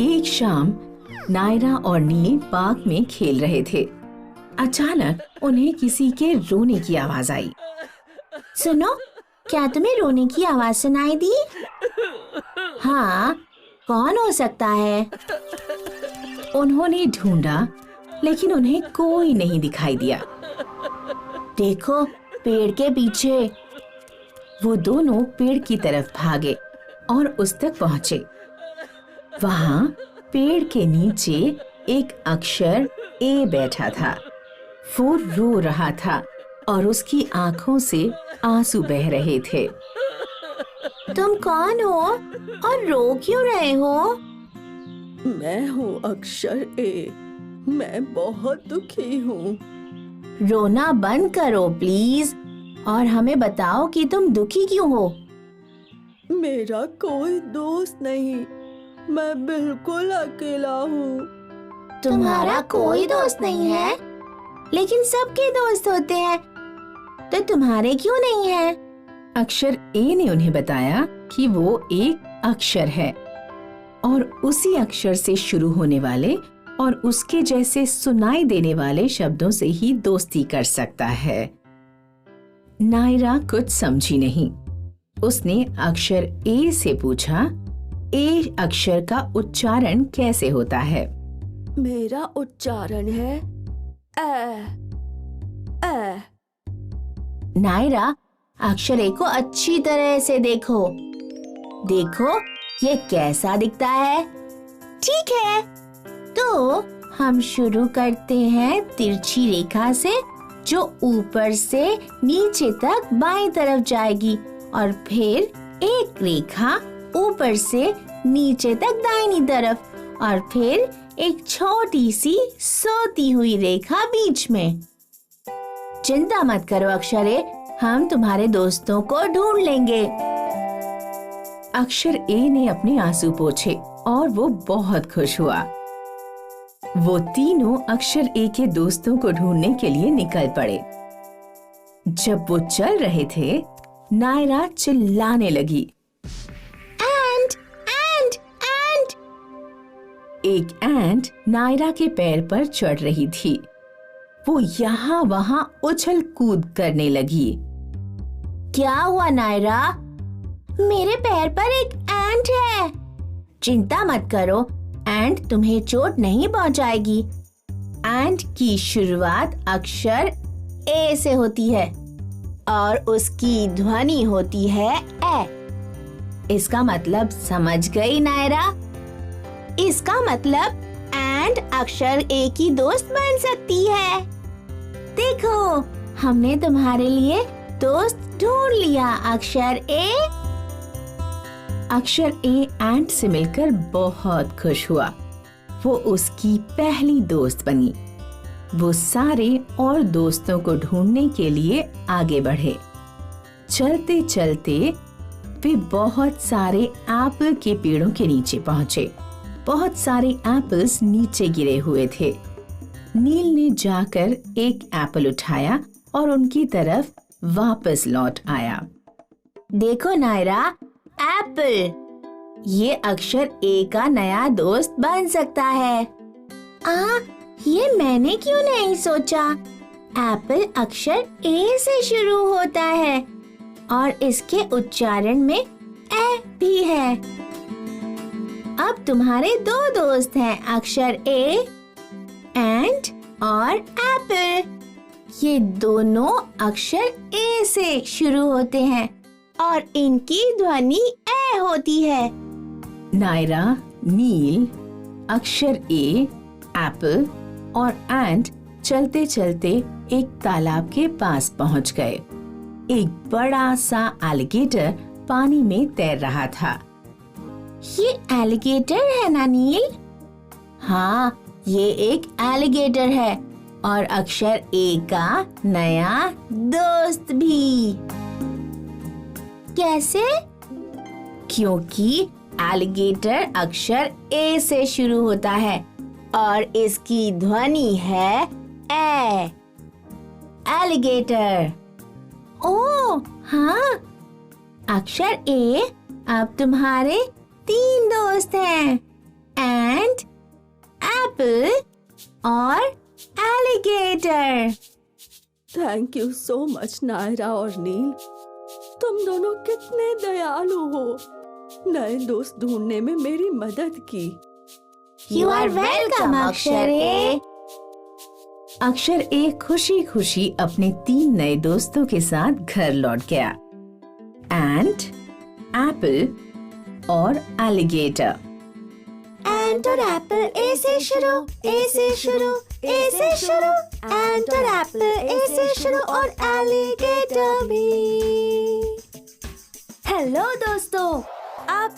एक शाम नायरा और नील पार्क में खेल रहे थे। अचानक उन्हें किसी के रोने की आवाज आई। सुनो, क्या तुम्हें रोने की आवाज सुनाई दी? हाँ, कौन हो सकता है? उन्होंने ढूंढा लेकिन उन्हें कोई नहीं दिखाई दिया। देखो, पेड़ के पीछे। वो दोनों पेड़ की तरफ भागे और उस तक पहुंचे। वहां पेड़ के नीचे एक अक्षर ए बैठा था। वो रो रहा था और उसकी आंखों से आंसू बह रहे थे। तुम कौन हो और रो क्यों रहे हो? मैं हूँ अक्षर ए। मैं बहुत दुखी हूँ। रोना बंद करो प्लीज, और हमें बताओ कि तुम दुखी क्यों हो। मेरा कोई दोस्त नहीं। मैं बिल्कुल अकेला हूँ। तुम्हारा कोई दोस्त नहीं है? लेकिन सबके दोस्त होते हैं, तो तुम्हारे क्यों नहीं है? अक्षर ए ने उन्हें बताया कि वो एक अक्षर है और उसी अक्षर से शुरू होने वाले और उसके जैसे सुनाई देने वाले शब्दों से ही दोस्ती कर सकता है। नायरा कुछ समझी नहीं। उसने अक्षर ए से पूछा, ए अक्षर का उच्चारण कैसे होता है? मेरा उच्चारण है ए। ए। नायरा, अक्षर ए को अच्छी तरह से देखो। देखो, ये कैसा दिखता है? ठीक है, तो हम शुरू करते हैं तिरछी रेखा से, जो ऊपर से नीचे तक बाईं तरफ जाएगी, और फिर एक रेखा ऊपर से नीचे तक दाहिनी तरफ, और फिर एक छोटी सी सोती हुई रेखा बीच में। चिंता मत करो अक्षरे, हम तुम्हारे दोस्तों को ढूंढ लेंगे। अक्षर ए ने अपने आंसू पोंछे और वो बहुत खुश हुआ। वो तीनों अक्षर ए के दोस्तों को ढूंढने के लिए निकल पड़े। जब वो चल रहे थे, नायरा चिल्लाने लगी, एंट, एंट, एंट। एक एंट नायरा के पैर पर चढ़ रही थी। वो यहाँ वहाँ उछल कूद करने लगी। क्या हुआ नायरा? मेरे पैर पर एक एंट है। चिंता मत करो, एंट तुम्हें चोट नहीं पहुंचाएगी। एंट की शुरुआत अक्षर ए से होती है और उसकी ध्वनि होती है ए। इसका मतलब समझ गई नायरा? इसका मतलब एंट अक्षर ए की दोस्त बन सकती है। देखो, हमने तुम्हारे लिए दोस्त ढूंढ लिया अक्षर ए। अक्षर ए एंट से मिलकर बहुत खुश हुआ। वो उसकी पहली दोस्त बनी। वो सारे और दोस्तों को ढूंढने के लिए आगे बढ़े। चलते चलते वे बहुत सारे एप्पल के पेड़ों के नीचे पहुंचे। बहुत सारे एप्पल्स नीचे गिरे हुए थे। नील ने जाकर एक एप्पल उठाया और उनकी तरफ वापस लौट आया। देखो नायरा, एप्पल। ये अक्षर ए का नया दोस्त बन सकता है। ये मैंने क्यों नहीं सोचा? एप्पल अक्षर ए से शुरू होता है और इसके उच्चारण में ए भी है। अब तुम्हारे दो दोस्त हैं, अक्षर ए एंट और एप्पल। ये दोनों अक्षर ए से शुरू होते हैं और इनकी ध्वनि ए होती है। नायरा, नील, अक्षर ए, एप्पल और एंट चलते चलते एक तालाब के पास पहुंच गए। एक बड़ा सा एलिगेटर पानी में तैर रहा था। ये एलिगेटर है ना नील? हाँ, ये एक एलिगेटर है और अक्षर ए का नया दोस्त भी। कैसे? क्योंकि एलिगेटर अक्षर ए से शुरू होता है और इसकी ध्वनि है ए। एलिगेटर। ओह हाँ, अक्षर ए, अब तुम्हारे 3 दोस्त हैं। एंड एप्पल और alligator. Thank you so much Naira और नील, तुम दोनों कितने दयालु हो, नए दोस्त ढूंढने में मेरी मदद की। यू आर वेलकम अक्षरे। अक्षर एक खुशी खुशी अपने 3 नए दोस्तों के साथ घर लौट गया। एंट, एप्पल और एलिगेटर। एंट और एप्पल ए से शुरू, ए से शुरू, ए से शुरू। एंट और एप्पल ए से शुरू और एलिगेटर भी। हेलो दोस्तों, आप